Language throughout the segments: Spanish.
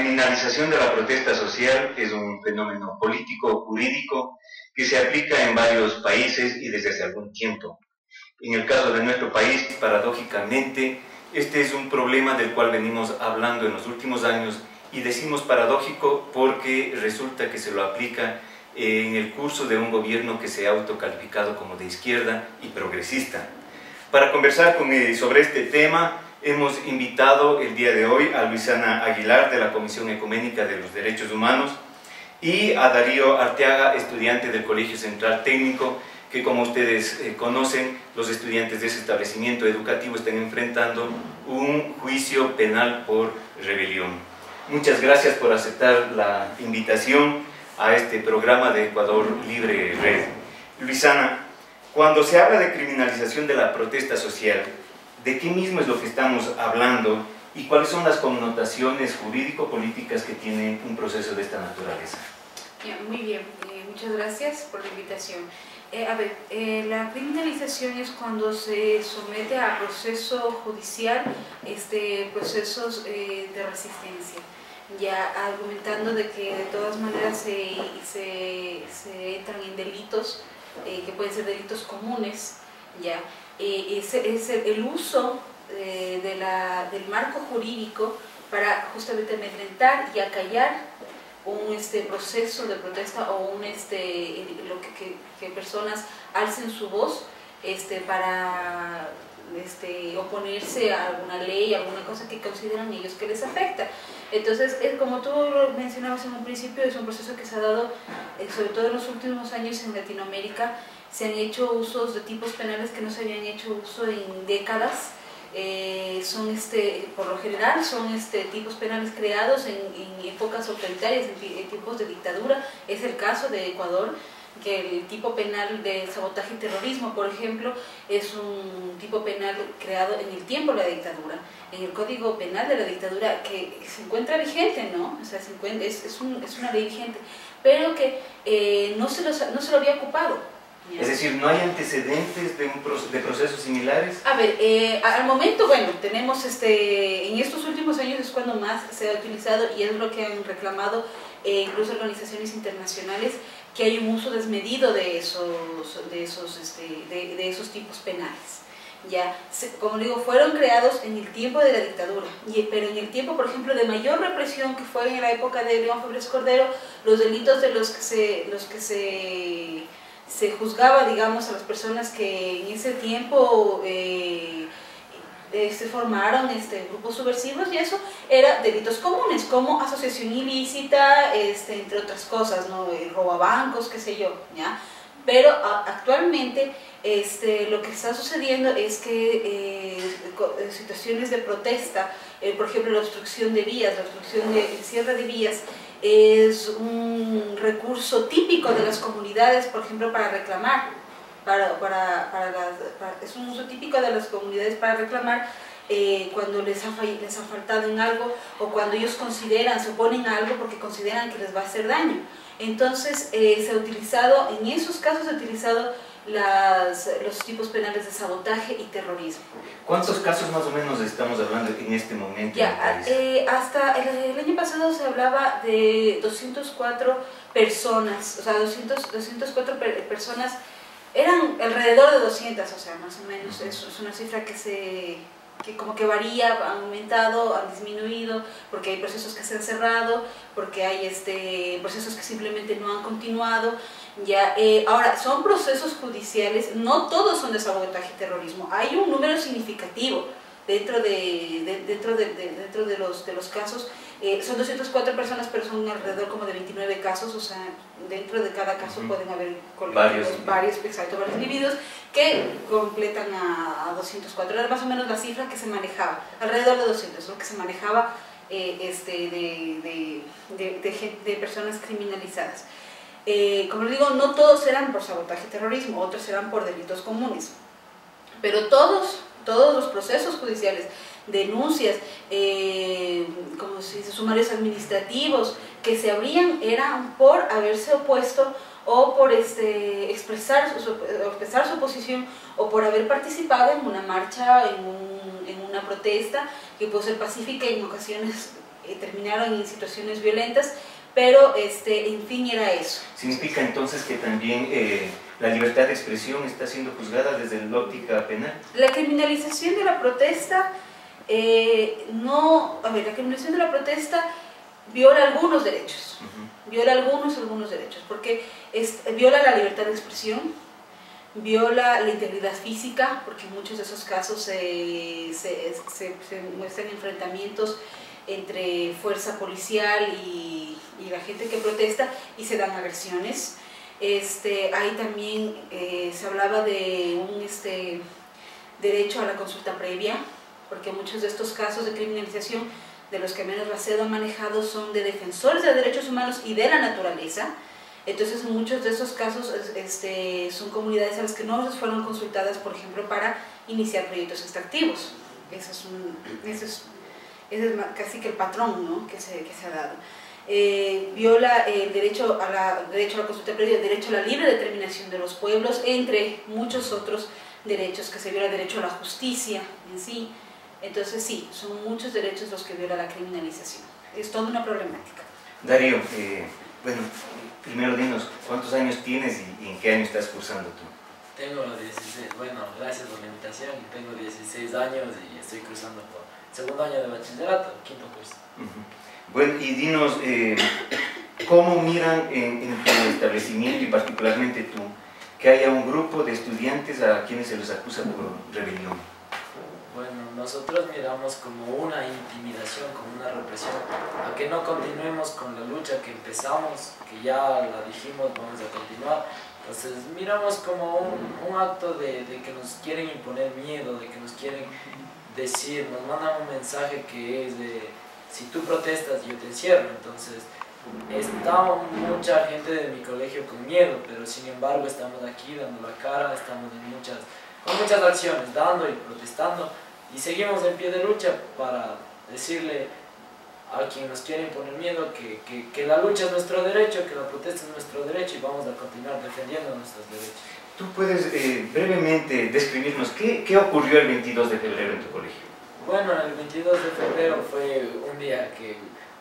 criminalización de la protesta social es un fenómeno político-jurídico que se aplica en varios países y desde hace algún tiempo. En el caso de nuestro país, paradójicamente, este es un problema del cual venimos hablando en los últimos años, y decimos paradójico porque resulta que se lo aplica en el curso de un gobierno que se ha autocalificado como de izquierda y progresista. Para conversar sobre este tema, hemos invitado el día de hoy a Luisana Aguilar, de la Comisión Ecuménica de los Derechos Humanos, y a Darío Arteaga, estudiante del Colegio Central Técnico, que, como ustedes conocen, los estudiantes de ese establecimiento educativo están enfrentando un juicio penal por rebelión. Muchas gracias por aceptar la invitación a este programa de Ecuador Libre Red. Luisana, cuando se habla de criminalización de la protesta social, ¿de qué mismo es lo que estamos hablando y cuáles son las connotaciones jurídico-políticas que tiene un proceso de esta naturaleza? Muy bien, muchas gracias por la invitación. La criminalización es cuando se somete a proceso judicial, procesos de resistencia, ya argumentando de que de todas maneras se entran en delitos que pueden ser delitos comunes, ya. Es el uso del marco jurídico para justamente amedrentar y acallar un proceso de protesta o que personas alcen su voz para oponerse a alguna ley, alguna cosa que consideran ellos que les afecta. Entonces, como tú mencionabas en un principio, es un proceso que se ha dado, sobre todo en los últimos años en Latinoamérica. Se han hecho usos de tipos penales que no se habían hecho uso en décadas. Por lo general son tipos penales creados en épocas autoritarias, en tiempos de dictadura. Es el caso de Ecuador, que el tipo penal de sabotaje y terrorismo, por ejemplo, es un tipo penal creado en el tiempo de la dictadura, en el Código Penal de la dictadura, que se encuentra vigente, ¿no? O sea, es una ley vigente, pero que no se lo había ocupado. Es decir, ¿no hay antecedentes de procesos similares? Al momento, bueno, tenemos en estos últimos años es cuando más se ha utilizado, y es lo que han reclamado incluso organizaciones internacionales, que hay un uso desmedido de esos tipos penales. Ya, como digo, fueron creados en el tiempo de la dictadura, pero en el tiempo, por ejemplo, de mayor represión, que fue en la época de León Febres Cordero, los delitos de los que se juzgaba, digamos, a las personas que en ese tiempo formaron grupos subversivos, y eso era delitos comunes, como asociación ilícita, entre otras cosas, ¿no? Robabancos, qué sé yo, ¿ya? Pero actualmente lo que está sucediendo es que situaciones de protesta, por ejemplo, la obstrucción de vías, el cierre de vías, es un recurso típico de las comunidades, por ejemplo, para reclamar, es un uso típico de las comunidades para reclamar cuando les ha faltado en algo, o cuando ellos se oponen a algo porque consideran que les va a hacer daño. Entonces, en esos casos se ha utilizado los tipos penales de sabotaje y terrorismo. ¿Cuántos casos más o menos estamos hablando en este momento? Hasta el año pasado se hablaba de 204 personas, o sea, 204 personas, eran alrededor de 200, o sea, más o menos. Es una cifra que como que varía, ha aumentado, ha disminuido, porque hay procesos que se han cerrado, porque hay procesos que simplemente no han continuado. Ahora, son procesos judiciales, no todos son de sabotaje y terrorismo, hay un número significativo dentro de los casos. Son 204 personas, pero son alrededor como de 29 casos, o sea, dentro de cada caso pueden haber varios individuos que completan a 204. Era más o menos la cifra que se manejaba, alrededor de 200, lo que se manejaba de personas criminalizadas. Como les digo, no todos eran por sabotaje y terrorismo, otros eran por delitos comunes, pero todos los procesos judiciales, denuncias, como se dice, sumarios administrativos que se abrían, eran por haberse opuesto o por expresar su posición, o por haber participado en una marcha, en una protesta que puede ser pacífica, y en ocasiones terminaron en situaciones violentas, pero en fin era eso. ¿Significa entonces que también la libertad de expresión está siendo juzgada desde la óptica penal? La criminalización de la protesta, la criminalización de la protesta viola algunos derechos, viola algunos derechos, porque viola la libertad de expresión, viola la integridad física, porque en muchos de esos casos se muestran enfrentamientos entre fuerza policial y la gente que protesta y se dan agresiones. Ahí también se hablaba de un derecho a la consulta previa, porque muchos de estos casos de criminalización de los que menos la CEDO ha manejado son de defensores de derechos humanos y de la naturaleza. Entonces en muchos de esos casos son comunidades a las que no fueron consultadas, por ejemplo, para iniciar proyectos extractivos. Ese es casi que el patrón, ¿no?, que se ha dado. Viola el derecho a la consulta previa, el derecho a la libre determinación de los pueblos, entre muchos otros derechos que se viola, el derecho a la justicia en sí. Entonces sí, son muchos derechos los que viola la criminalización. Es toda una problemática. Darío, bueno, primero dinos, ¿cuántos años tienes y en qué año estás cursando tú? Tengo 16, bueno, gracias por la invitación, tengo 16 años y estoy cursando por segundo año de bachillerato, quinto curso. Bueno, y dinos, ¿cómo miran en tu establecimiento y particularmente tú, que haya un grupo de estudiantes a quienes se les acusa por rebelión? Bueno, nosotros miramos como una intimidación, como una represión, a que no continuemos con la lucha que empezamos, que ya la dijimos, vamos a continuar. Entonces miramos como un acto de que nos quieren imponer miedo, de que nos quieren decir, nos mandan un mensaje que es de, si tú protestas yo te encierro. Entonces está mucha gente de mi colegio con miedo, pero sin embargo estamos aquí dando la cara, estamos con muchas acciones, dando y protestando, y seguimos en pie de lucha para decirle a quien nos quiere imponer miedo que la lucha es nuestro derecho, que la protesta es nuestro derecho, y vamos a continuar defendiendo nuestros derechos. ¿Tú puedes brevemente describirnos qué ocurrió el 22 de febrero en tu colegio? Bueno, el 22 de febrero fue un día que,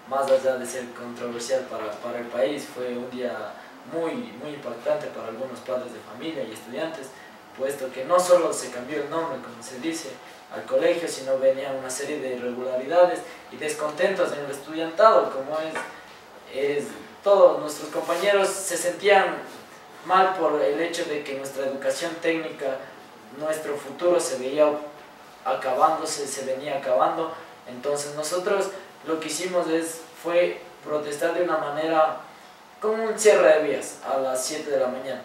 más allá de ser controversial para el país, fue un día muy impactante para algunos padres de familia y estudiantes, puesto que no solo se cambió el nombre, como se dice, al colegio, sino venía una serie de irregularidades y descontentos en el estudiantado, como es todos nuestros compañeros se sentían mal por el hecho de que nuestra educación técnica, nuestro futuro se veía acabándose, se venía acabando. Entonces nosotros lo que hicimos fue protestar de una manera como un cierre de vías a las 7 de la mañana.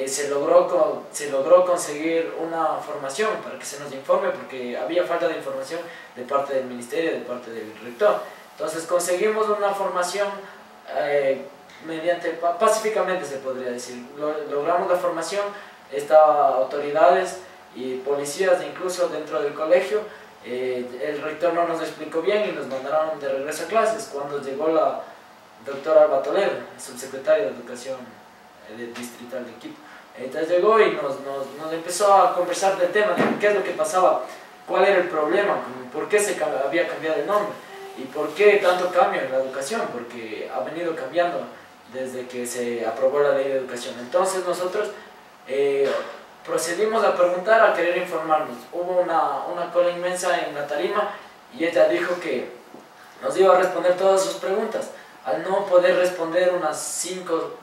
Se logró conseguir una formación para que se nos informe, porque había falta de información de parte del ministerio, de parte del rector. Entonces conseguimos una formación pacíficamente, se podría decir. Logramos la formación, estaban autoridades y policías incluso dentro del colegio. El rector no nos explicó bien y nos mandaron de regreso a clases. Cuando llegó la doctora Alba Toledo, subsecretaria de Educación distrital de Quito, entonces llegó y nos empezó a conversar del tema, de qué es lo que pasaba, cuál era el problema, por qué había cambiado el nombre y por qué tanto cambio en la educación, porque ha venido cambiando desde que se aprobó la ley de educación. Entonces nosotros procedimos a preguntar, a querer informarnos. Hubo una cola inmensa en la tarima y ella dijo que nos iba a responder todas sus preguntas. Al no poder responder unas cinco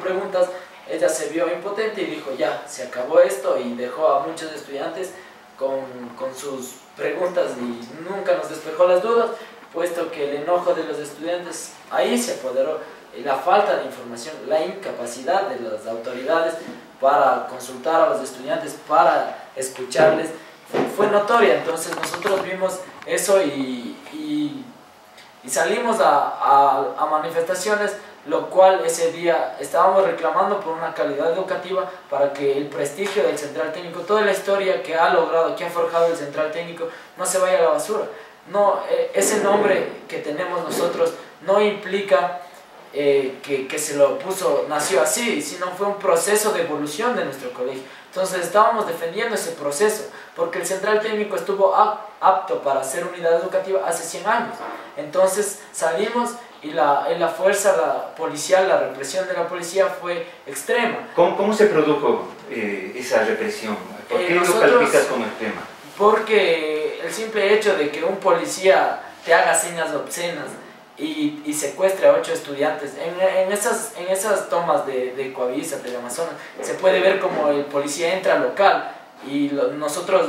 preguntas, ella se vio impotente y dijo ya, se acabó esto, y dejó a muchos estudiantes con sus preguntas y nunca nos despejó las dudas, puesto que el enojo de los estudiantes ahí se apoderó. La falta de información, la incapacidad de las autoridades para consultar a los estudiantes, para escucharles, fue notoria. Entonces nosotros vimos eso y salimos a manifestaciones, lo cual ese día estábamos reclamando por una calidad educativa, para que el prestigio del Central Técnico, toda la historia que ha logrado, que ha forjado el Central Técnico, no se vaya a la basura. No, ese nombre que tenemos nosotros no implica que se lo puso, nació así, sino fue un proceso de evolución de nuestro colegio. Entonces estábamos defendiendo ese proceso, porque el Central Técnico estuvo apto para ser unidad educativa hace 100 años. Entonces salimos y la fuerza policial, la represión de la policía fue extrema. ¿Cómo se produjo esa represión? ¿Por qué lo calificas como extrema? Porque el simple hecho de que un policía te haga señas obscenas y secuestre a 8 estudiantes, en esas tomas de Coavisa, de Amazonas, se puede ver como el policía entra al local y nosotros,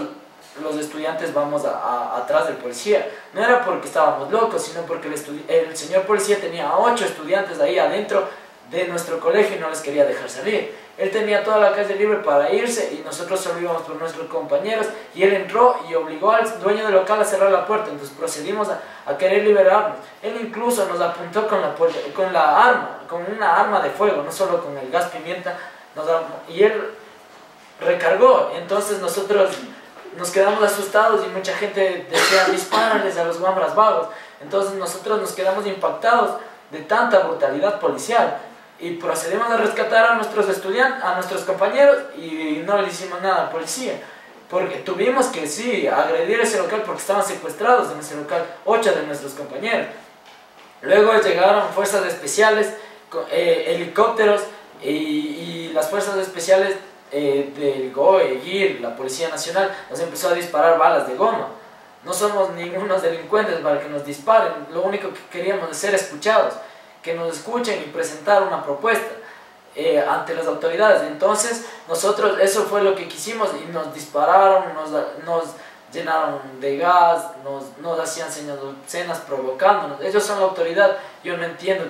los estudiantes, vamos atrás del policía. No era porque estábamos locos, sino porque el señor policía tenía a 8 estudiantes ahí adentro de nuestro colegio y no les quería dejar salir. Él tenía toda la calle libre para irse y nosotros solo íbamos por nuestros compañeros, y él entró y obligó al dueño del local a cerrar la puerta. Entonces procedimos a querer liberarnos. Él incluso nos apuntó con una arma de fuego, no solo con el gas pimienta, y él recargó. Entonces nosotros nos quedamos asustados y mucha gente decía: dispárales a los guambras vagos. Entonces nosotros nos quedamos impactados de tanta brutalidad policial y procedimos a rescatar a nuestros estudiantes, a nuestros compañeros, y no le hicimos nada al policía, porque tuvimos que agredir ese local porque estaban secuestrados en ese local 8 de nuestros compañeros. Luego llegaron fuerzas especiales, helicópteros, y las fuerzas especiales del GOE, GIR, la Policía Nacional, nos empezó a disparar balas de goma. No somos ningunos delincuentes para que nos disparen, lo único que queríamos es ser escuchados, que nos escuchen y presentar una propuesta ante las autoridades. Entonces nosotros eso fue lo que quisimos, y nos dispararon, nos llenaron de gas, nos hacían señas obscenas provocándonos. Ellos son la autoridad, yo no entiendo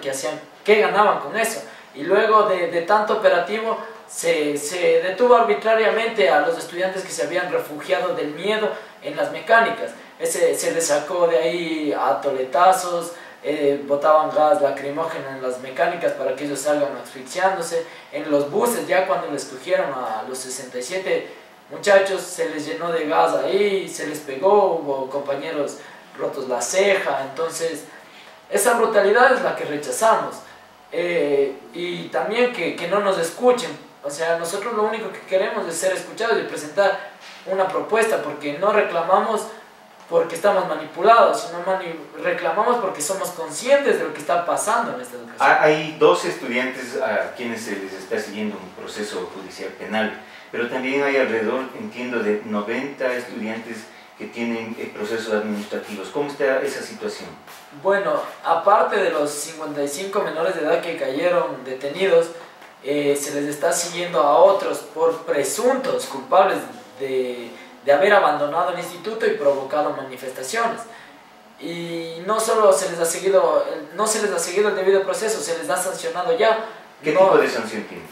qué ganaban con eso. Y luego de tanto operativo se detuvo arbitrariamente a los estudiantes que se habían refugiado del miedo en las mecánicas. Se les sacó de ahí a toletazos, botaban gas lacrimógeno en las mecánicas para que ellos salgan asfixiándose. En los buses, ya cuando les cogieron a los 67 muchachos, se les llenó de gas ahí, se les pegó, hubo compañeros rotos la ceja. Entonces esa brutalidad es la que rechazamos, y también que no nos escuchen. O sea, nosotros lo único que queremos es ser escuchados y presentar una propuesta, porque no reclamamos porque estamos manipulados, sino reclamamos porque somos conscientes de lo que está pasando en esta educación. Hay 2 estudiantes a quienes se les está siguiendo un proceso judicial penal, pero también hay alrededor, entiendo, de 90 estudiantes que tienen procesos administrativos. ¿Cómo está esa situación? Bueno, aparte de los 55 menores de edad que cayeron detenidos, se les está siguiendo a otros por presuntos culpables de haber abandonado el instituto y provocado manifestaciones. Y no solo se les ha seguido, el debido proceso, se les ha sancionado ya. ¿Qué tipo de sanción tienen?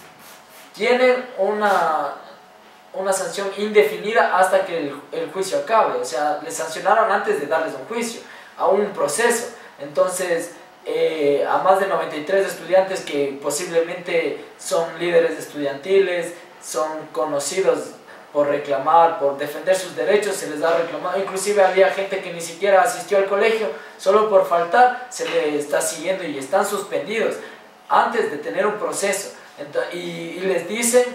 Tienen una sanción indefinida hasta que el juicio acabe. O sea, les sancionaron antes de darles un juicio, a un proceso. Entonces, a más de 93 estudiantes que posiblemente son líderes estudiantiles, son conocidos por reclamar, por defender sus derechos, se les ha reclamado. Inclusive había gente que ni siquiera asistió al colegio, solo por faltar se le está siguiendo y están suspendidos antes de tener un proceso. Y les dicen,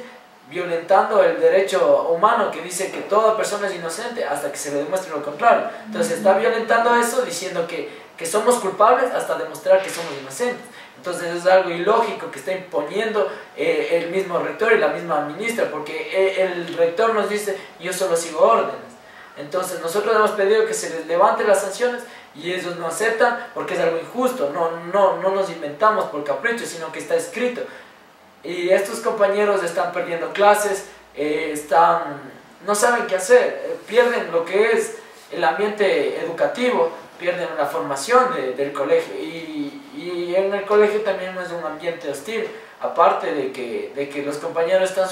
violentando el derecho humano, que dice que toda persona es inocente hasta que se le demuestre lo contrario. Entonces está violentando eso, diciendo que somos culpables hasta demostrar que somos inocentes. Entonces es algo ilógico que está imponiendo el mismo rector y la misma ministra, porque el rector nos dice: yo solo sigo órdenes. Entonces nosotros hemos pedido que se les levante las sanciones y ellos no aceptan porque es algo injusto. No nos inventamos por capricho, sino que está escrito. Y estos compañeros están perdiendo clases, no saben qué hacer, pierden lo que es el ambiente educativo, pierden la formación del colegio, y en el colegio también no es un ambiente hostil. Aparte de que los compañeros están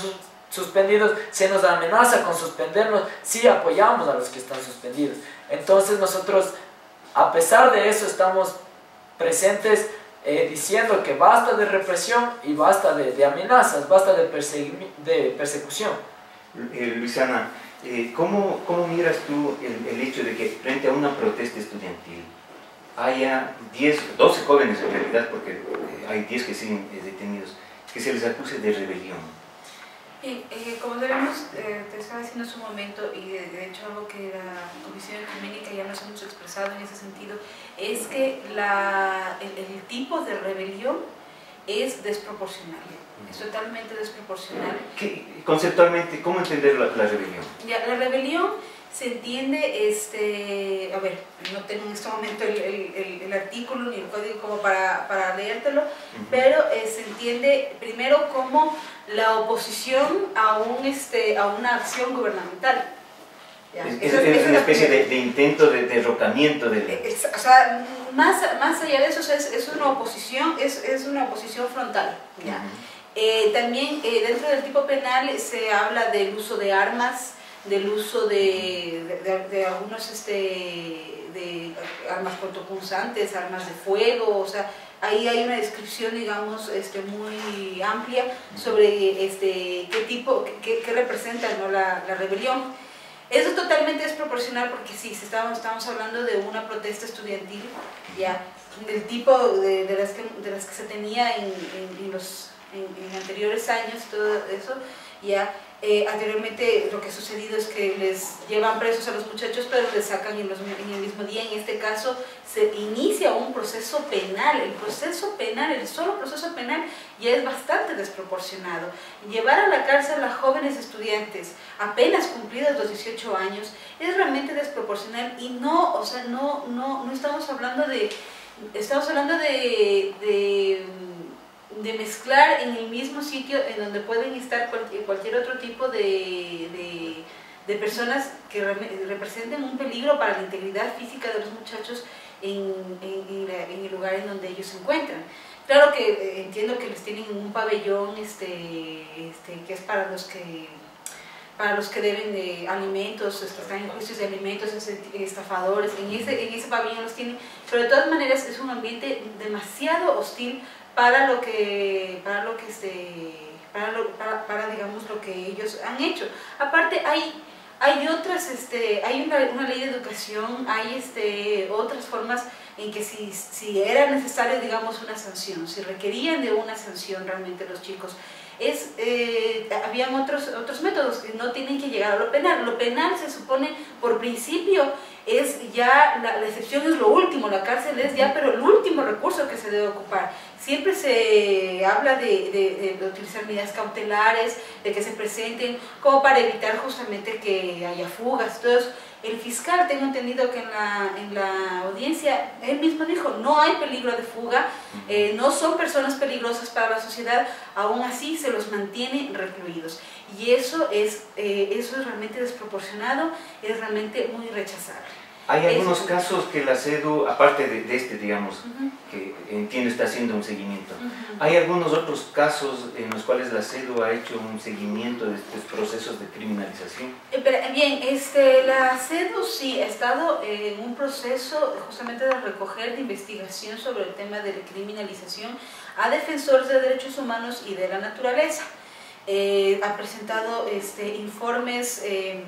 suspendidos, se nos amenaza con suspendernos si apoyamos a los que están suspendidos. Entonces nosotros, a pesar de eso, estamos presentes diciendo que basta de represión y basta de amenazas, basta de persecución. Luisana, ¿cómo miras tú el hecho de que frente a una protesta estudiantil haya 12 jóvenes en realidad, porque hay 10 que siguen detenidos, que se les acuse de rebelión? Bien, como sabemos, te estaba diciendo hace un momento, y de hecho algo que la Comisión Ecuménica ya nos hemos expresado en ese sentido, es que el tipo de rebelión es desproporcional, es totalmente desproporcional. Conceptualmente, ¿cómo entender la rebelión? Ya, la rebelión se entiende, a ver, no tengo en este momento el artículo ni el código como para leértelo, pero se entiende primero como la oposición a una acción gubernamental. Es una especie de intento de derrocamiento de la... O sea, más allá de eso, es una oposición, es una oposición frontal. ¿Ya? También dentro del tipo penal se habla del uso de armas, del uso de algunos de armas cortopunzantes, armas de fuego, o sea, ahí hay una descripción, digamos, muy amplia sobre qué representa, ¿no?, la rebelión. Eso es totalmente desproporcional porque sí, estamos hablando de una protesta estudiantil, ya, del tipo de las que se tenía en anteriores años, todo eso, ya. Anteriormente lo que ha sucedido es que les llevan presos a los muchachos, pero les sacan en el mismo día. En este caso se inicia un proceso penal. El solo proceso penal ya es bastante desproporcionado. Llevar a la cárcel a jóvenes estudiantes apenas cumplidos los 18 años es realmente desproporcional y no, o sea, no estamos hablando de mezclar en el mismo sitio en donde pueden estar cualquier otro tipo de personas que representen un peligro para la integridad física de los muchachos en el lugar en donde ellos se encuentran. Claro que entiendo que les tienen en un pabellón que es para los que deben de alimentos, están en juicios de alimentos, estafadores, en ese pabellón los tienen, pero de todas maneras es un ambiente demasiado hostil para digamos lo que ellos han hecho. Aparte hay otras, hay una ley de educación, hay otras formas en que si era necesario, digamos, una sanción, si requerían de una sanción realmente los chicos, habían otros métodos que no tienen que llegar a lo penal. Lo penal se supone por principio es ya, la excepción es lo último, la cárcel es ya pero el último recurso que se debe ocupar. Siempre se habla de utilizar medidas cautelares, de que se presenten como para evitar justamente que haya fugas. Entonces, el fiscal, tengo entendido que en la audiencia, él mismo dijo, no hay peligro de fuga, no son personas peligrosas para la sociedad, aún así se los mantiene recluidos. Y eso es realmente desproporcionado, es realmente muy rechazable. Hay algunos casos que la CEDU, aparte de digamos, que entiendo está haciendo un seguimiento, ¿hay algunos otros casos en los cuales la CEDU ha hecho un seguimiento de estos procesos de criminalización? Bien, la CEDU sí ha estado en un proceso justamente de recoger, de investigación sobre el tema de la criminalización a defensores de derechos humanos y de la naturaleza. Ha presentado informes e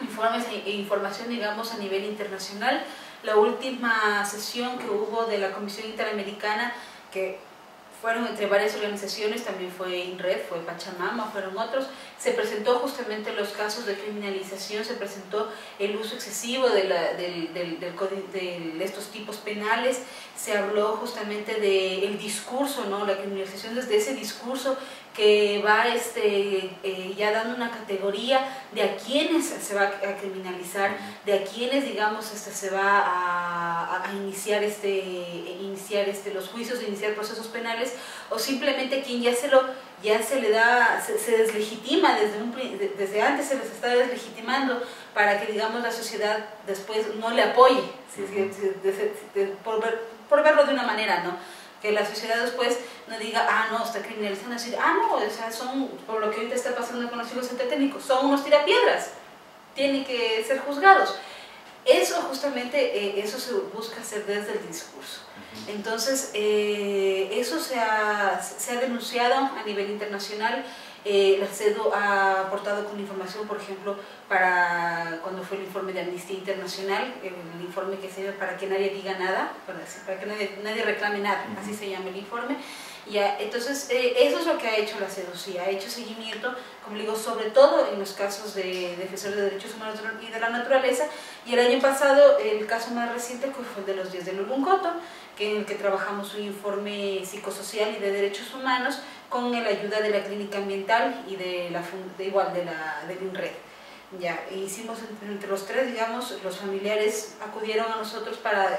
información, digamos, a nivel internacional. La última sesión que hubo de la Comisión Interamericana, que fueron entre varias organizaciones, también fue INRED, fue Pachamama, fueron otros, se presentó justamente los casos de criminalización, se presentó el uso excesivo de estos tipos penales, se habló justamente del discurso, ¿no?, la criminalización desde ese discurso que va ya dando una categoría de a quienes se va a criminalizar, de a quienes, digamos, se va a iniciar los juicios, de iniciar procesos penales, o simplemente quien ya se deslegitima desde antes, se les está deslegitimando para que, digamos, la sociedad después no le apoye, por verlo de una manera, ¿no? Que la sociedad después no diga, ah, no, está criminalizando, decir, ah, no, o sea, son, por lo que ahorita está pasando con los chicos entretécnicos, son unos tirapiedras, tienen que ser juzgados. Eso justamente, eso se busca hacer desde el discurso. Entonces, eso se ha denunciado a nivel internacional. La CEDU ha aportado con información, por ejemplo, para cuando fue el informe de Amnistía Internacional, el informe que se llama Para que nadie diga nada, para que nadie reclame nada, así se llama el informe. Ya, entonces, eso es lo que ha hecho la CEDUCI, ha hecho seguimiento, como digo, sobre todo en los casos de defensores de derechos humanos y de la naturaleza, y el año pasado el caso más reciente fue el de los 10 de Luluncoto, en el que trabajamos un informe psicosocial y de derechos humanos con la ayuda de la Clínica Ambiental y del INRED. Ya, hicimos entre los tres, digamos, los familiares acudieron a nosotros para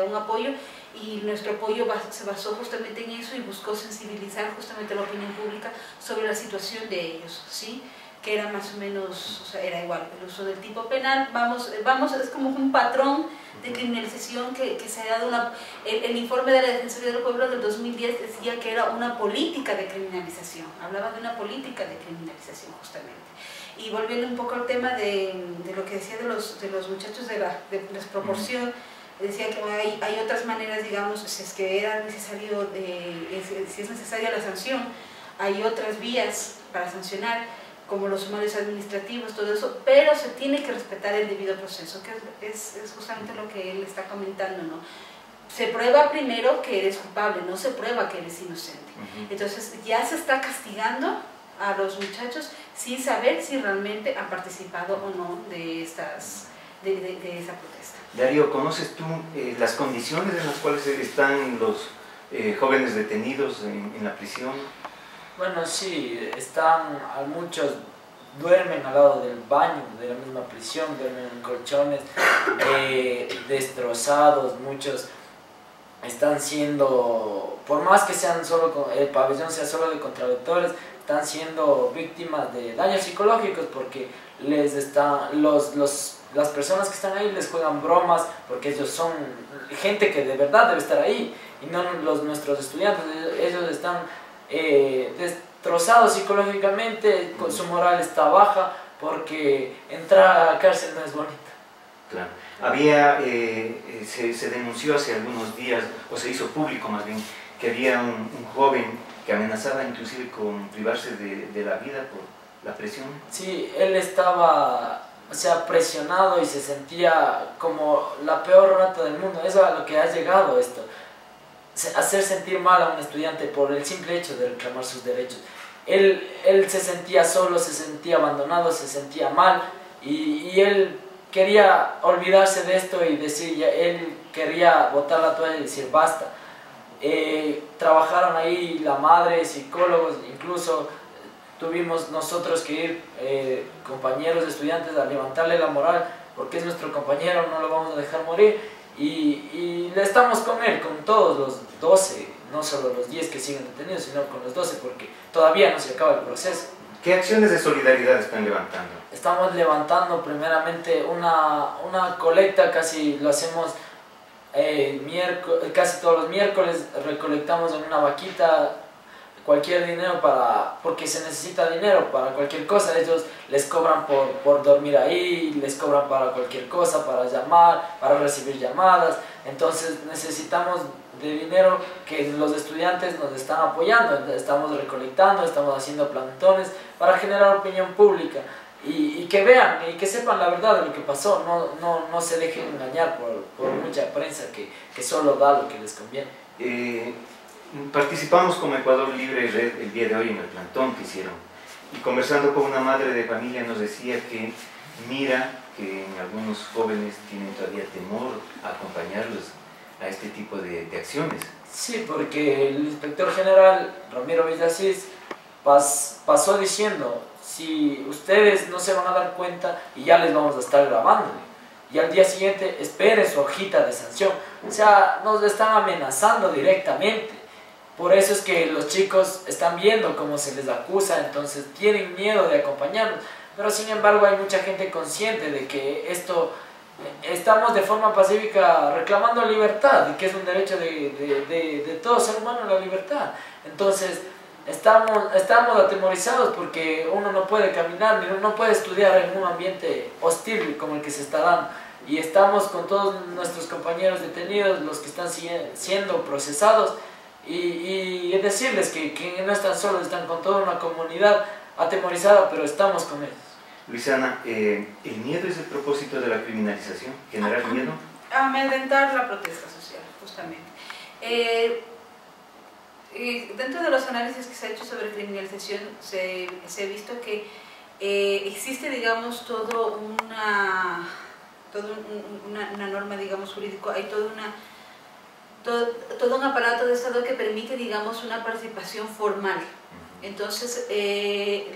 un apoyo, y nuestro apoyo se basó justamente en eso y buscó sensibilizar justamente la opinión pública sobre la situación de ellos, ¿sí? Que era más o menos, o sea, era igual, el uso del tipo penal, es como un patrón de criminalización que se ha dado. El informe de la Defensoría del Pueblo del 2010 decía que era una política de criminalización, hablaba de una política de criminalización justamente. Y volviendo un poco al tema de lo que decía de los muchachos de la desproporción, decía que hay otras maneras, digamos, si es que era necesario, si es necesaria la sanción, hay otras vías para sancionar, como los sumarios administrativos, todo eso, pero se tiene que respetar el debido proceso, que es justamente lo que él está comentando, ¿no? Se prueba primero que eres culpable, no se prueba que eres inocente. Entonces ya se está castigando a los muchachos sin saber si realmente han participado o no de esa protesta. Darío, ¿conoces tú las condiciones en las cuales están los jóvenes detenidos en la prisión? Bueno, sí, muchos duermen al lado del baño de la misma prisión, duermen en colchones destrozados, muchos están siendo, por más que sean el pabellón sea solo de contravectores, están siendo víctimas de daños psicológicos porque las personas que están ahí les juegan bromas, porque ellos son gente que de verdad debe estar ahí y no nuestros estudiantes. Ellos están destrozados psicológicamente, su moral está baja, porque entrar a la cárcel no es bonito. Claro. Se denunció hace algunos días, o se hizo público más bien, que había un joven que amenazaba inclusive con privarse de la vida por la presión. Sí, él estaba, o sea, presionado y se sentía como la peor rata del mundo. Eso es a lo que ha llegado esto. Hacer sentir mal a un estudiante por el simple hecho de reclamar sus derechos. Él se sentía solo, se sentía abandonado, se sentía mal, y él quería olvidarse de esto y decir, él quería botar la toalla y decir basta. Trabajaron ahí la madre, psicólogos, incluso tuvimos nosotros que ir, compañeros estudiantes, a levantarle la moral, porque es nuestro compañero, no lo vamos a dejar morir, y estamos con él, con todos los 12, no solo los 10 que siguen detenidos, sino con los 12, porque todavía no se acaba el proceso. ¿Qué acciones de solidaridad están levantando? Estamos levantando primeramente una colecta, casi lo hacemos casi todos los miércoles, recolectamos en una vaquita cualquier dinero porque se necesita dinero para cualquier cosa. Ellos les cobran por dormir ahí, les cobran para cualquier cosa, para llamar, para recibir llamadas. Entonces necesitamos de dinero que los estudiantes nos están apoyando. Estamos recolectando, estamos haciendo plantones para generar opinión pública y que vean y que sepan la verdad de lo que pasó. No se dejen engañar por mucha prensa que solo da lo que les conviene. Participamos como Ecuador Libre Red el día de hoy en el plantón que hicieron, y conversando con una madre de familia nos decía que mira que en algunos jóvenes tienen todavía temor a acompañarlos a este tipo de acciones. Sí, porque el inspector general Ramiro Villasís pasó diciendo, si ustedes no se van a dar cuenta y ya les vamos a estar grabando, y al día siguiente esperen su hojita de sanción. O sea, nos están amenazando directamente. Por eso es que los chicos están viendo cómo se les acusa, entonces tienen miedo de acompañarnos. Pero sin embargo hay mucha gente consciente de que estamos de forma pacífica reclamando libertad, y que es un derecho de todo ser humano, la libertad. Entonces estamos atemorizados porque uno no puede caminar, no puede estudiar en un ambiente hostil como el que se está dando. Y estamos con todos nuestros compañeros detenidos, los que están siendo procesados, y decirles que no están solos, están con toda una comunidad atemorizada, pero estamos con ellos. Luisana, ¿el miedo es el propósito de la criminalización? ¿Generar miedo? Amedrentar la protesta social, justamente. dentro de los análisis que se ha hecho sobre criminalización se ha visto que existe, digamos, toda una norma, digamos, jurídico, hay todo un aparato de Estado que permite, digamos, una participación formal. Entonces,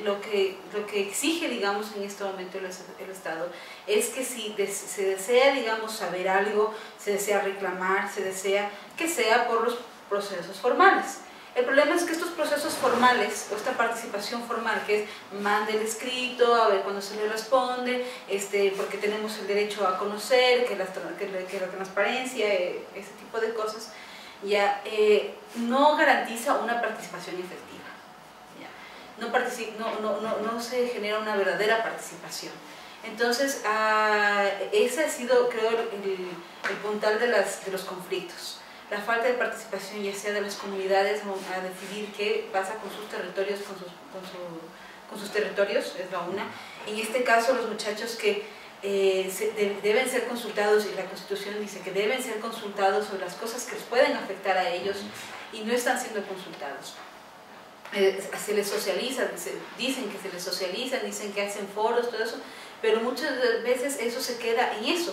lo que exige, digamos, en este momento el Estado es que si se desea, digamos, saber algo, se desea reclamar, se desea que sea por los procesos formales. El problema es que estos procesos formales, o esta participación formal, que es mande el escrito, a ver cuándo se le responde, porque tenemos el derecho a conocer, que la transparencia, ese tipo de cosas, ya no garantiza una participación efectiva. No se genera una verdadera participación. Entonces, ese ha sido, creo, el puntal de los conflictos. La falta de participación, ya sea de las comunidades a decidir qué pasa con sus territorios, con sus territorios, es la una. En este caso, los muchachos que deben ser consultados, y la Constitución dice que deben ser consultados sobre las cosas que les pueden afectar a ellos, y no están siendo consultados. Se les socializa, dicen que se les socializan, dicen que hacen foros, todo eso, pero muchas veces eso se queda en eso,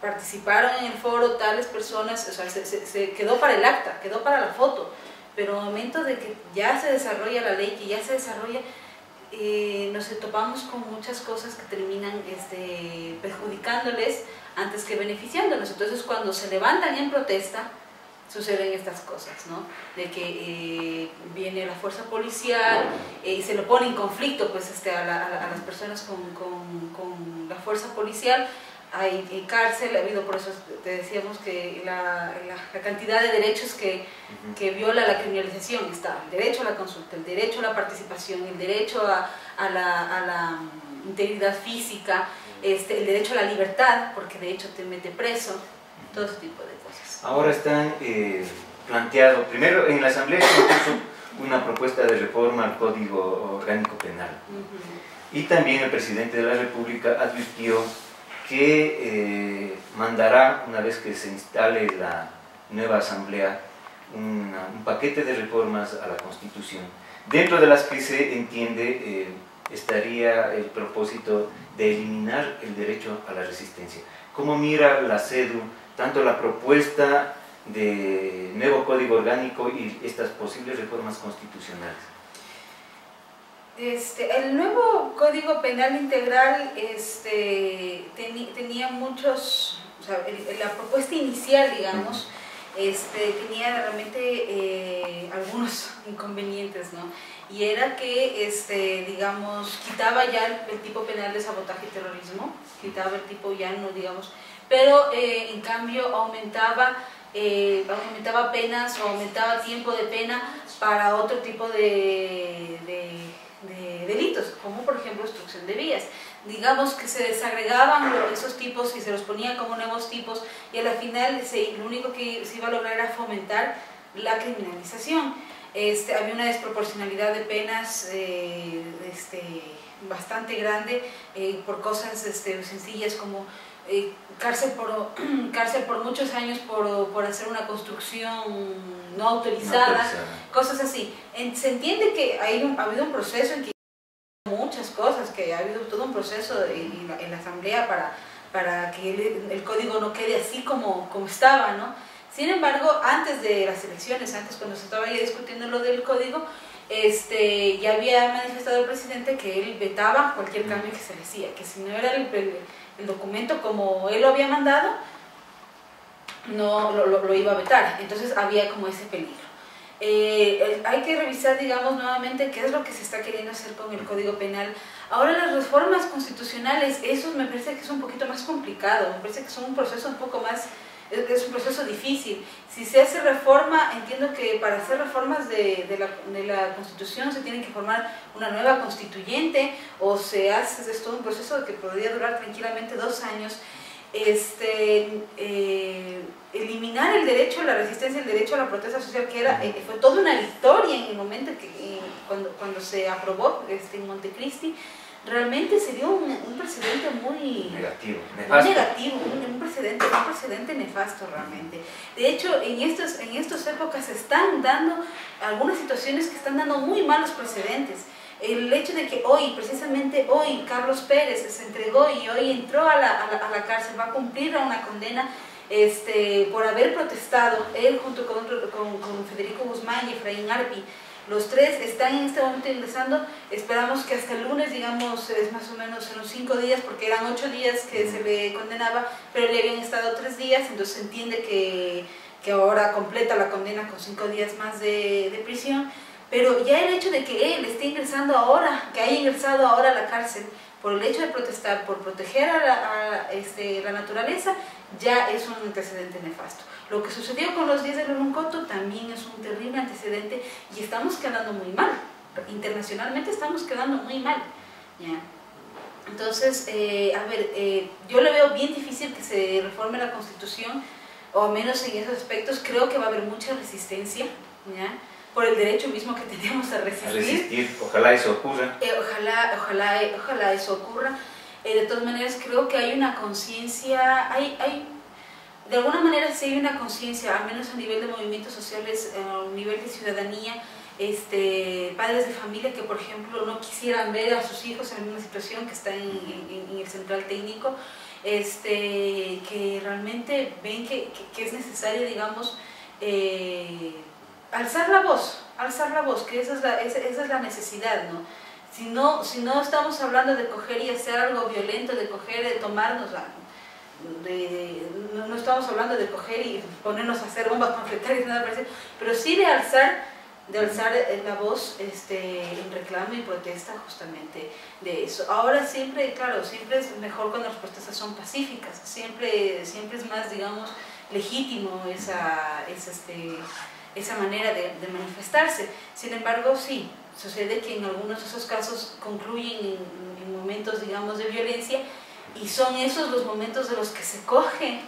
participaron en el foro tales personas, o sea, se quedó para el acta, quedó para la foto, pero en el momento de que ya se desarrolla la ley, que ya se desarrolla, nos topamos con muchas cosas que terminan perjudicándoles antes que beneficiándonos. Entonces, cuando se levantan en protesta, suceden estas cosas, ¿no? De que viene la fuerza policial y se lo pone en conflicto, pues, a las personas con la fuerza policial. Hay cárcel, ha habido, por eso te decíamos que la cantidad de derechos que viola la criminalización está: el derecho a la consulta, el derecho a la participación, el derecho a la integridad física, el derecho a la libertad, porque de hecho te mete preso, todo ese tipo de cosas. Ahora están planteado, primero en la Asamblea se impuso una propuesta de reforma al Código Orgánico Penal, y también el presidente de la República advirtió que mandará, una vez que se instale la nueva Asamblea, un paquete de reformas a la Constitución, dentro de las que se entiende estaría el propósito de eliminar el derecho a la resistencia. ¿Cómo mira la CEDU tanto la propuesta de nuevo Código Orgánico y estas posibles reformas constitucionales? El nuevo Código Penal Integral tenía muchos, o sea, la propuesta inicial, digamos, tenía realmente algunos inconvenientes, ¿no? Y era que, digamos, quitaba ya el tipo penal de sabotaje y terrorismo, quitaba el tipo ya no, digamos, pero en cambio aumentaba penas o aumentaba tiempo de pena para otro tipo de delitos, como por ejemplo obstrucción de vías. Digamos que se desagregaban esos tipos y se los ponían como nuevos tipos, y a la final lo único que se iba a lograr era fomentar la criminalización. Había una desproporcionalidad de penas bastante grande por cosas sencillas como cárcel por muchos años por hacer una construcción no autorizada, cosas así. Se entiende que ha habido un proceso en que muchas cosas, que ha habido todo un proceso en la Asamblea para que el código no quede así como estaba, ¿no? Sin embargo, antes de las elecciones, antes cuando se estaba ya discutiendo lo del código, ya había manifestado el presidente que él vetaba cualquier cambio que se le hacía, que si no era el documento como él lo había mandado, no lo iba a vetar. Entonces había como ese peligro. Hay que revisar, digamos, nuevamente qué es lo que se está queriendo hacer con el Código Penal. Ahora, las reformas constitucionales, eso me parece que es un poquito más complicado, me parece que es un proceso un poco más, es un proceso difícil. Si se hace reforma, entiendo que para hacer reformas de la Constitución se tiene que formar una nueva constituyente, o se hace, es todo un proceso que podría durar tranquilamente 2 años. Eliminar el derecho a la resistencia, el derecho a la protesta social, que fue toda una victoria en el momento cuando se aprobó en Montecristi, realmente sería un precedente muy negativo, un precedente nefasto realmente. De hecho, en estas épocas se están dando algunas situaciones que están dando muy malos precedentes. El hecho de que hoy, precisamente hoy, Carlos Pérez se entregó y hoy entró a la cárcel, va a cumplir una condena por haber protestado, él junto con Federico Guzmán y Efraín Arpi. Los tres están en este momento ingresando. Esperamos que hasta el lunes, digamos, es más o menos en los 5 días, porque eran 8 días que se le condenaba, pero le habían estado 3 días, entonces se entiende que ahora completa la condena con 5 días más de prisión. Pero ya el hecho de que él esté ingresando ahora, que haya ingresado ahora a la cárcel, por el hecho de protestar, por proteger a la naturaleza, ya es un antecedente nefasto. Lo que sucedió con los 10 de Loloncoto también es un terrible antecedente y estamos quedando muy mal. Internacionalmente estamos quedando muy mal. ¿Ya? Entonces, yo le veo bien difícil que se reforme la Constitución, o al menos en esos aspectos creo que va a haber mucha resistencia, ¿ya? Por el derecho mismo que tenemos a resistir. Ojalá eso ocurra. Ojalá eso ocurra. De todas maneras, creo que hay una conciencia, de alguna manera sí hay una conciencia, al menos a nivel de movimientos sociales, a nivel de ciudadanía, padres de familia que, por ejemplo, no quisieran ver a sus hijos en una situación que está en el central técnico, que realmente ven que es necesario, digamos, alzar la voz, que esa es la necesidad, ¿no? Si no estamos hablando de coger y hacer algo violento, de tomarnos, no estamos hablando de coger y ponernos a hacer bombas panfletarias, nada parecido, pero sí de alzar la voz en reclamo y protesta justamente de eso. Ahora siempre es mejor cuando las protestas son pacíficas, siempre es más, digamos, legítimo esa manera de manifestarse. Sin embargo, sí, sucede que en algunos de esos casos concluyen en momentos, digamos, de violencia, y son esos los momentos de los que se coge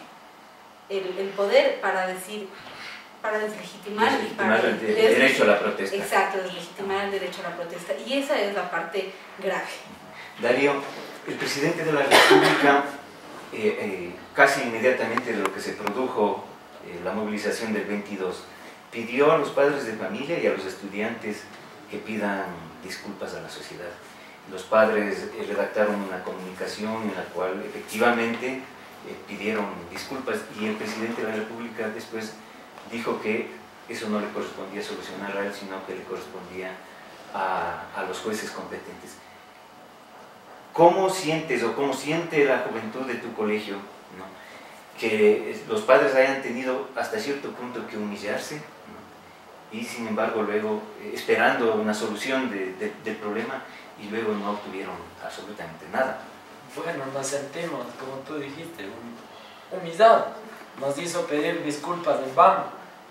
el poder para deslegitimar el derecho a la protesta. Exacto, deslegitimar el derecho a la protesta, y esa es la parte grave. Darío, el presidente de la República, casi inmediatamente de lo que se produjo la movilización del 22, pidió a los padres de familia y a los estudiantes que pidan disculpas a la sociedad. Los padres redactaron una comunicación en la cual efectivamente pidieron disculpas, y el presidente de la República después dijo que eso no le correspondía solucionar a él, sino que le correspondía a los jueces competentes. ¿Cómo sientes o cómo siente la juventud de tu colegio, ¿no?, que los padres hayan tenido hasta cierto punto que humillarse, ¿no?, y sin embargo luego esperando una solución del problema, y luego no obtuvieron absolutamente nada? Bueno, nos sentimos, como tú dijiste, humillados. Nos hizo pedir disculpas en vano,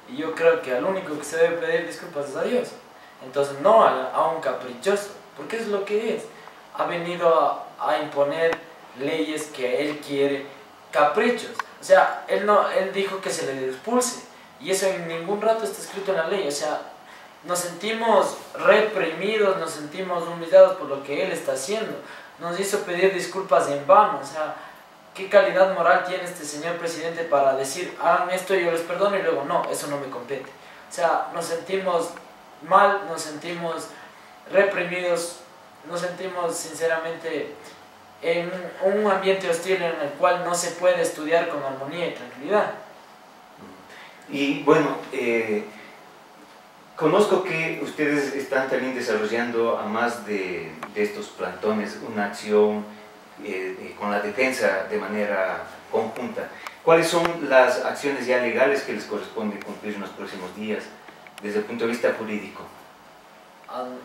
y yo creo que al único que se debe pedir disculpas es a Dios. Entonces no a un caprichoso, porque es lo que es. Ha venido a imponer leyes que él quiere, caprichos. O sea, él dijo que se le expulse, y eso en ningún rato está escrito en la ley. O sea, nos sentimos reprimidos, nos sentimos humillados por lo que él está haciendo. Nos hizo pedir disculpas en vano. O sea, ¿qué calidad moral tiene este señor presidente para decir, hagan esto y yo les perdono, y luego no, eso no me compete? O sea, nos sentimos mal, nos sentimos reprimidos, nos sentimos sinceramente en un ambiente hostil en el cual no se puede estudiar con armonía y tranquilidad. Y bueno, conozco que ustedes están también desarrollando, a más de estos plantones, una acción con la defensa de manera conjunta. ¿Cuáles son las acciones ya legales que les corresponde cumplir en los próximos días desde el punto de vista jurídico?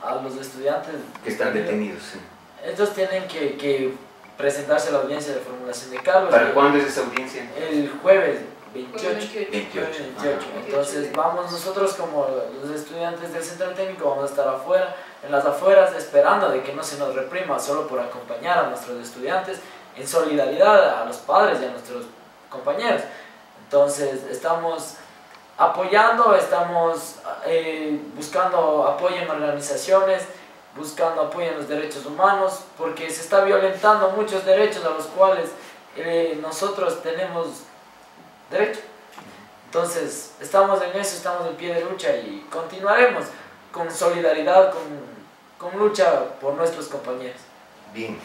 A los estudiantes que están detenidos, sí. Ellos tienen que presentarse a la audiencia de formulación de cargos. ¿Para cuándo es esa audiencia? El jueves 28. 28. Entonces vamos nosotros como los estudiantes del centro técnico, vamos a estar afuera, en las afueras, esperando de que no se nos reprima, solo por acompañar a nuestros estudiantes en solidaridad a los padres y a nuestros compañeros. Entonces estamos apoyando, estamos buscando apoyo en organizaciones, buscando apoyo en los derechos humanos, porque se está violentando muchos derechos a los cuales nosotros tenemos derecho. Entonces, estamos en eso, estamos en pie de lucha y continuaremos con solidaridad, con lucha por nuestros compañeros. Bien.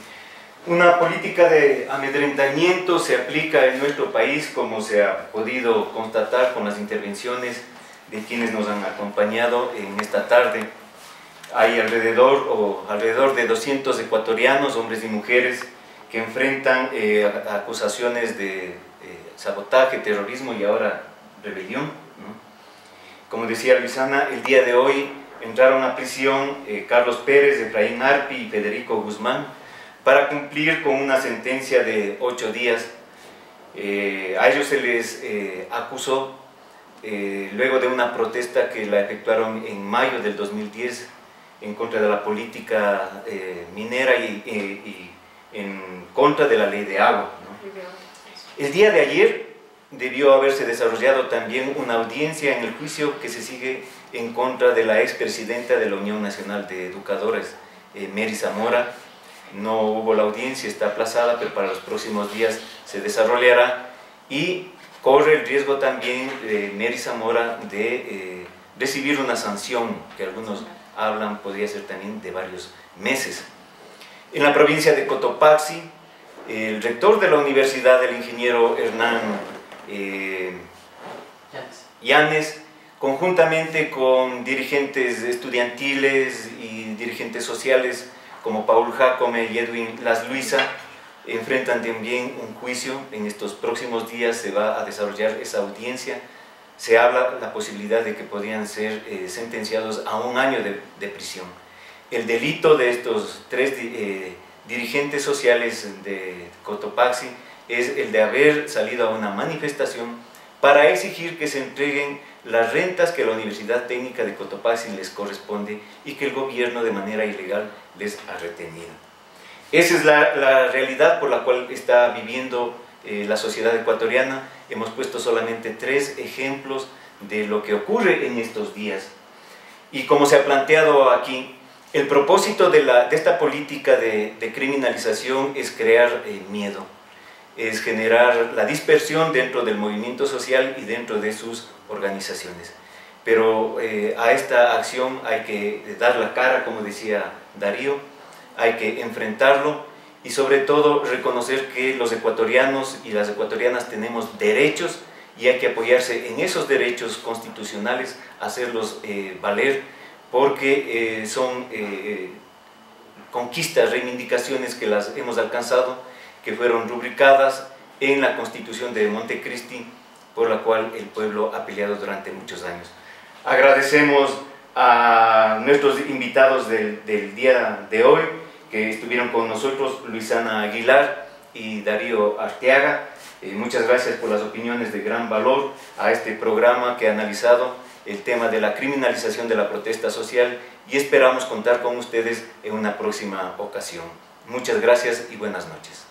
Una política de amedrentamiento se aplica en nuestro país, como se ha podido constatar con las intervenciones de quienes nos han acompañado en esta tarde. Hay alrededor de 200 ecuatorianos, hombres y mujeres, que enfrentan acusaciones de sabotaje, terrorismo y ahora rebelión, ¿no? Como decía Luisana, el día de hoy entraron a prisión Carlos Pérez, Efraín Arpi y Federico Guzmán para cumplir con una sentencia de 8 días. A ellos se les acusó luego de una protesta que la efectuaron en mayo del 2010 en contra de la política minera y en contra de la ley de agua, ¿no? El día de ayer debió haberse desarrollado también una audiencia en el juicio que se sigue en contra de la expresidenta de la Unión Nacional de Educadores, Mary Zamora. No hubo la audiencia, está aplazada, pero para los próximos días se desarrollará y corre el riesgo también Mary Zamora de recibir una sanción, que algunos hablan podría ser también de varios meses. En la provincia de Cotopaxi, el rector de la universidad, el ingeniero Hernán Llanes, conjuntamente con dirigentes estudiantiles y dirigentes sociales como Paul Jacome y Edwin Las Luisa, enfrentan también un juicio. En estos próximos días se va a desarrollar esa audiencia. Se habla la posibilidad de que podrían ser sentenciados a 1 año de prisión. El delito de estos 3 dirigentes sociales de Cotopaxi es el de haber salido a una manifestación para exigir que se entreguen las rentas que la Universidad Técnica de Cotopaxi les corresponde y que el gobierno de manera ilegal les ha retenido. Esa es la realidad por la cual está viviendo la sociedad ecuatoriana. Hemos puesto solamente 3 ejemplos de lo que ocurre en estos días. Y como se ha planteado aquí, el propósito de esta política de criminalización es crear miedo, es generar la dispersión dentro del movimiento social y dentro de sus organizaciones. Pero a esta acción hay que dar la cara, como decía Darío, hay que enfrentarlo y sobre todo reconocer que los ecuatorianos y las ecuatorianas tenemos derechos y hay que apoyarse en esos derechos constitucionales, hacerlos valer, porque son conquistas, reivindicaciones que las hemos alcanzado, que fueron rubricadas en la Constitución de Montecristi, por la cual el pueblo ha peleado durante muchos años. Agradecemos a nuestros invitados del día de hoy, que estuvieron con nosotros, Luisana Aguilar y Darío Arteaga. Muchas gracias por las opiniones de gran valor a este programa que ha analizado el tema de la criminalización de la protesta social y esperamos contar con ustedes en una próxima ocasión. Muchas gracias y buenas noches.